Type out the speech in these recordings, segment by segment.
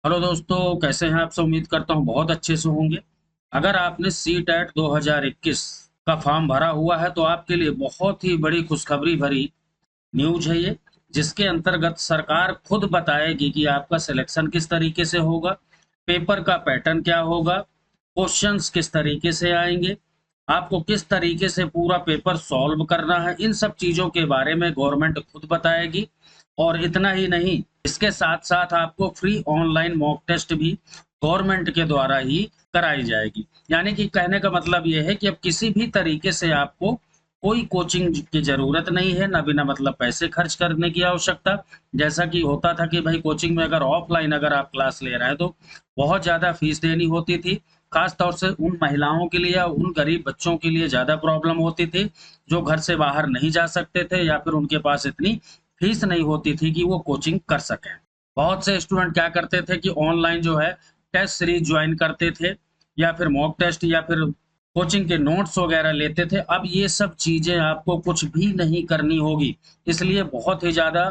Hello दोस्तों, कैसे हैं आप सब। उम्मीद करता हूं बहुत अच्छे से होंगे। अगर आपने सी टेट 2021 का फॉर्म भरा हुआ है तो आपके लिए बहुत ही बड़ी खुशखबरी भरी न्यूज है ये, जिसके अंतर्गत सरकार खुद बताएगी कि आपका सिलेक्शन किस तरीके से होगा, पेपर का पैटर्न क्या होगा, क्वेश्चंस किस तरीके से आएंगे, आपको किस तरीके से पूरा पेपर सॉल्व करना है। इन सब चीज़ों के बारे में गवर्नमेंट खुद बताएगी। और इतना ही नहीं, इसके साथ साथ आपको फ्री ऑनलाइन मॉक टेस्ट भी गवर्नमेंट के द्वारा ही कराई जाएगी। यानी कि कहने का मतलब ये है कि अब किसी भी तरीके से आपको कोई कोचिंग की ज़रूरत नहीं है, ना बिना मतलब पैसे खर्च करने की आवश्यकता। जैसा कि होता था कि भाई कोचिंग में अगर ऑफलाइन अगर आप क्लास ले रहे हैं तो बहुत ज़्यादा फीस देनी होती थी। खास तौर से उन महिलाओं के लिए या उन गरीब बच्चों के लिए ज़्यादा प्रॉब्लम होती थी, जो घर से बाहर नहीं जा सकते थे या फिर उनके पास इतनी फीस नहीं होती थी कि वो कोचिंग कर सकें। बहुत से स्टूडेंट क्या करते थे कि ऑनलाइन जो है टेस्ट सीरीज ज्वाइन करते थे, या फिर मॉक टेस्ट या फिर कोचिंग के नोट्स वगैरह लेते थे। अब ये सब चीज़ें आपको कुछ भी नहीं करनी होगी। इसलिए बहुत ही ज़्यादा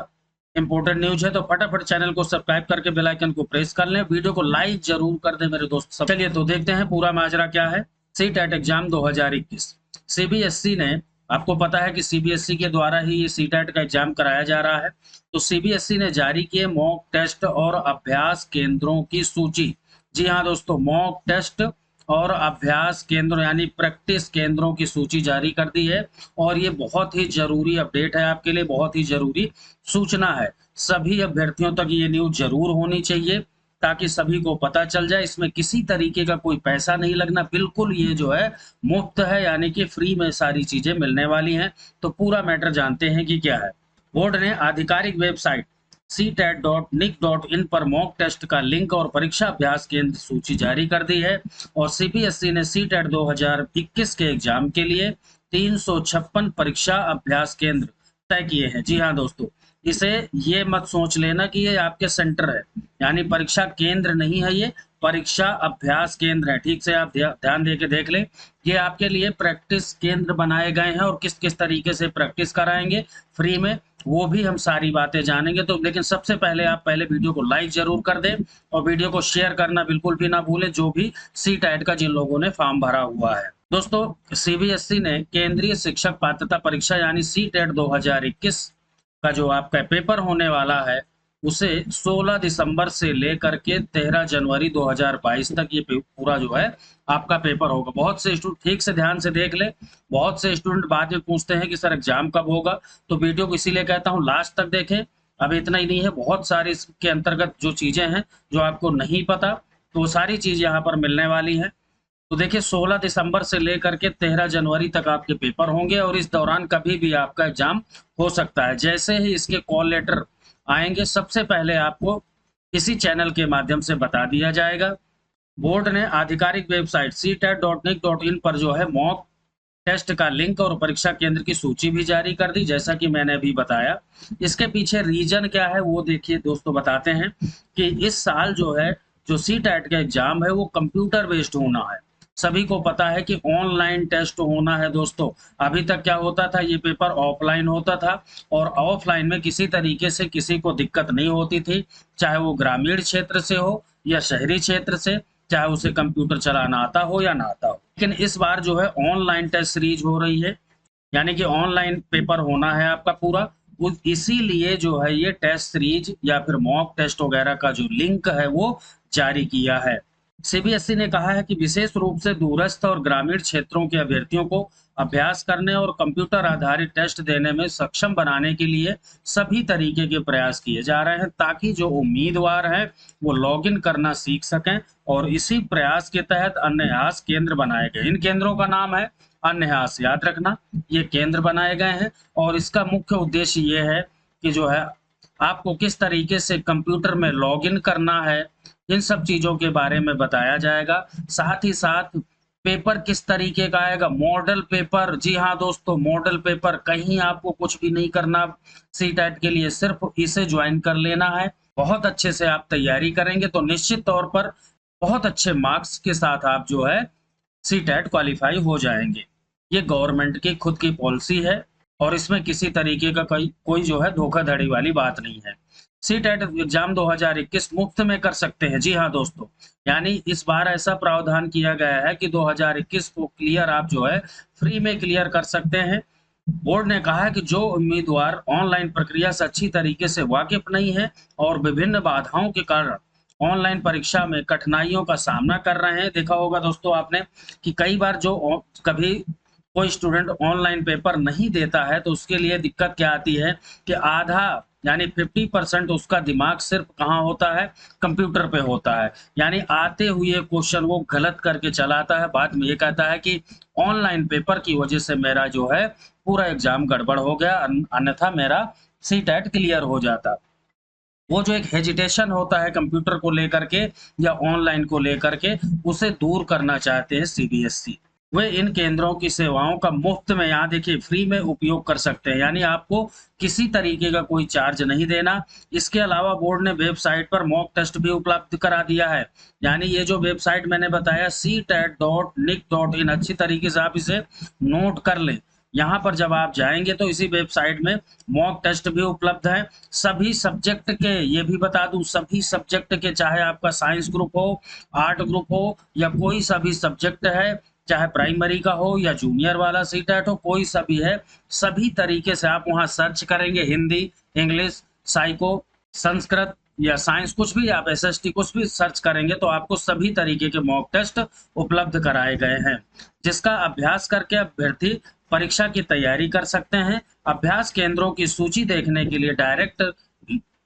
इम्पोर्टेंट न्यूज़ है। तो फटाफट चैनल को सब्सक्राइब करके बेल आइकन को प्रेस कर लें, वीडियो को लाइक ज़रूर कर दें मेरे दोस्त सब। चलिए तो देखते हैं पूरा माजरा क्या है। सी टेट एग्ज़ाम 2021 सीबीएसई ने, आपको पता है कि सीबीएसई के द्वारा ही ये सी टेट का एग्ज़ाम कराया जा रहा है। तो सीबीएसई ने जारी किए मॉक टेस्ट और अभ्यास केंद्रों की सूची। जी हाँ दोस्तों, मॉक टेस्ट और अभ्यास केंद्र यानी प्रैक्टिस केंद्रों की सूची जारी कर दी है। और ये बहुत ही जरूरी अपडेट है आपके लिए, बहुत ही जरूरी सूचना है। सभी अभ्यर्थियों तक ये न्यूज जरूर होनी चाहिए ताकि सभी को पता चल जाए। इसमें किसी तरीके का कोई पैसा नहीं लगना, बिल्कुल ये जो है मुफ्त है, यानी कि फ्री में सारी चीजें मिलने वाली हैं। तो पूरा मैटर जानते हैं कि क्या है। बोर्ड ने आधिकारिक वेबसाइट ctat.nic.in पर मॉक टेस्ट का लिंक और परीक्षा अभ्यास केंद्र सूची जारी कर दी है। और सीबीएसई ने सी टेट 2021 के एग्जाम के लिए 356 परीक्षा अभ्यास केंद्र तय किए हैं। जी हाँ दोस्तों, इसे ये मत सोच लेना कि ये आपके सेंटर है, यानी परीक्षा केंद्र नहीं है, ये परीक्षा अभ्यास केंद्र है। ठीक से आप ध्यान दे के देख लें। ये आपके लिए प्रैक्टिस केंद्र बनाए गए हैं और किस किस तरीके से प्रैक्टिस कराएंगे फ्री में, वो भी हम सारी बातें जानेंगे। तो लेकिन सबसे पहले आप पहले वीडियो को लाइक जरूर कर दें और वीडियो को शेयर करना बिल्कुल भी ना भूलें, जो भी सी टेट का जिन लोगों ने फॉर्म भरा हुआ है। दोस्तों, सीबीएसई ने केंद्रीय शिक्षक पात्रता परीक्षा यानी सी टेट 2021 का जो आपका पेपर होने वाला है उसे 16 दिसंबर से लेकर के 13 जनवरी 2022 तक ये पूरा जो है आपका पेपर होगा। बहुत से स्टूडेंट ठीक से ध्यान से देख ले। बहुत से स्टूडेंट बाद में पूछते हैं कि सर एग्जाम कब होगा, तो वीडियो को इसीलिए कहता हूँ लास्ट तक देखें। अब इतना ही नहीं है, बहुत सारी इसके अंतर्गत जो चीजें हैं जो आपको नहीं पता, तो वो सारी चीज यहाँ पर मिलने वाली है। तो देखिए, 16 दिसंबर से लेकर के 13 जनवरी तक आपके पेपर होंगे और इस दौरान कभी भी आपका एग्जाम हो सकता है। जैसे ही इसके कॉल लेटर आएंगे, सबसे पहले आपको इसी चैनल के माध्यम से बता दिया जाएगा। बोर्ड ने आधिकारिक वेबसाइट ctat.nic.in पर जो है मॉक टेस्ट का लिंक और परीक्षा केंद्र की सूची भी जारी कर दी, जैसा कि मैंने अभी बताया। इसके पीछे रीजन क्या है वो देखिए दोस्तों, बताते हैं कि इस साल जो है जो सी टेट का एग्जाम है वो कंप्यूटर बेस्ड होना है। सभी को पता है कि ऑनलाइन टेस्ट होना है दोस्तों। अभी तक क्या होता था, ये पेपर ऑफलाइन होता था और ऑफलाइन में किसी तरीके से किसी को दिक्कत नहीं होती थी, चाहे वो ग्रामीण क्षेत्र से हो या शहरी क्षेत्र से, चाहे उसे कंप्यूटर चलाना आता हो या ना आता हो। लेकिन इस बार जो है ऑनलाइन टेस्ट सीरीज हो रही है, यानी कि ऑनलाइन पेपर होना है आपका पूरा। इसीलिए जो है ये टेस्ट सीरीज या फिर मॉक टेस्ट वगैरह का जो लिंक है वो जारी किया है। सीबीएसई ने कहा है कि विशेष रूप से दूरस्थ और ग्रामीण क्षेत्रों के अभ्यर्थियों को अभ्यास करने और कंप्यूटर आधारित टेस्ट देने में सक्षम बनाने के लिए सभी तरीके के प्रयास किए जा रहे हैं, ताकि जो उम्मीदवार हैं वो लॉगिन करना सीख सकें। और इसी प्रयास के तहत अन्यहास केंद्र बनाए गए। इन केंद्रों का नाम है अन्यहास, याद रखना। ये केंद्र बनाए गए हैं और इसका मुख्य उद्देश्य ये है कि जो है आपको किस तरीके से कंप्यूटर में लॉगिन करना है, इन सब चीजों के बारे में बताया जाएगा। साथ ही साथ पेपर किस तरीके का आएगा, मॉडल पेपर। जी हाँ दोस्तों, मॉडल पेपर। कहीं आपको कुछ भी नहीं करना सी टेट के लिए, सिर्फ इसे ज्वाइन कर लेना है। बहुत अच्छे से आप तैयारी करेंगे तो निश्चित तौर पर बहुत अच्छे मार्क्स के साथ आप जो है सी टेट क्वालिफाई हो जाएंगे। ये गवर्नमेंट की खुद की पॉलिसी है और इसमें किसी तरीके का कोई कोई जो है धोखाधड़ी वाली बात नहीं है। सी टेट एग्जाम 2021 मुफ्त में कर सकते हैं। जी हाँ दोस्तों, यानी इस बार ऐसा प्रावधान किया गया है कि 2021 को क्लियर आप जो है फ्री में क्लियर कर सकते हैं। बोर्ड ने कहा है कि जो उम्मीदवार ऑनलाइन प्रक्रिया से अच्छी तरीके से वाकिफ नहीं है और विभिन्न बाधाओं के कारण ऑनलाइन परीक्षा में कठिनाइयों का सामना कर रहे हैं, देखा होगा दोस्तों आपने कि कई बार जो कभी कोई स्टूडेंट ऑनलाइन पेपर नहीं देता है तो उसके लिए दिक्कत क्या आती है कि आधा यानी 50% उसका दिमाग सिर्फ कहाँ होता है, कंप्यूटर पे होता है। यानी आते हुए क्वेश्चन वो गलत करके चलाता है, बाद में ये कहता है कि ऑनलाइन पेपर की वजह से मेरा जो है पूरा एग्जाम गड़बड़ हो गया, अन्यथा मेरा सी टेट क्लियर हो जाता। वो जो एक हेजिटेशन होता है कंप्यूटर को लेकर के या ऑनलाइन को लेकर के, उसे दूर करना चाहते हैं सीबीएसई। वे इन केंद्रों की सेवाओं का मुफ्त में, यहाँ देखिए फ्री में उपयोग कर सकते हैं, यानी आपको किसी तरीके का कोई चार्ज नहीं देना। इसके अलावा बोर्ड ने वेबसाइट पर मॉक टेस्ट भी उपलब्ध करा दिया है। यानी ये जो वेबसाइट मैंने बताया ctet.nic.in, अच्छी तरीके से आप इसे नोट कर लें। यहाँ पर जब आप जाएंगे तो इसी वेबसाइट में मॉक टेस्ट भी उपलब्ध है सभी सब्जेक्ट के। ये भी बता दूं, सभी सब्जेक्ट के, चाहे आपका साइंस ग्रुप हो, आर्ट ग्रुप हो या कोई सा भी सब्जेक्ट है, चाहे प्राइमरी का हो या जूनियर वाला सी टेट हो, कोई सा भी है, सभी तरीके से आप वहाँ सर्च करेंगे, हिंदी, इंग्लिश, साइको, संस्कृत या साइंस, कुछ भी आप एसएसटी कुछ भी सर्च करेंगे तो आपको सभी तरीके के मॉक टेस्ट उपलब्ध कराए गए हैं, जिसका अभ्यास करके अभ्यर्थी परीक्षा की तैयारी कर सकते हैं। अभ्यास केंद्रों की सूची देखने के लिए डायरेक्ट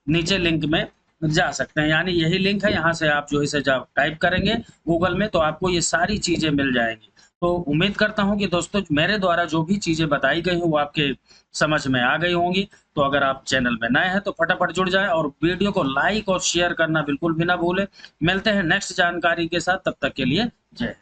नीचे लिंक में जा सकते हैं, यानी यही लिंक है, यहाँ से आप जो इसे जब टाइप करेंगे गूगल में तो आपको ये सारी चीजें मिल जाएंगी। तो उम्मीद करता हूँ कि दोस्तों मेरे द्वारा जो भी चीजें बताई गई हैं वो आपके समझ में आ गई होंगी। तो अगर आप चैनल में नए हैं तो फटाफट जुड़ जाएं और वीडियो को लाइक और शेयर करना बिल्कुल भी ना भूलें। मिलते हैं नेक्स्ट जानकारी के साथ, तब तक के लिए जय हिंद।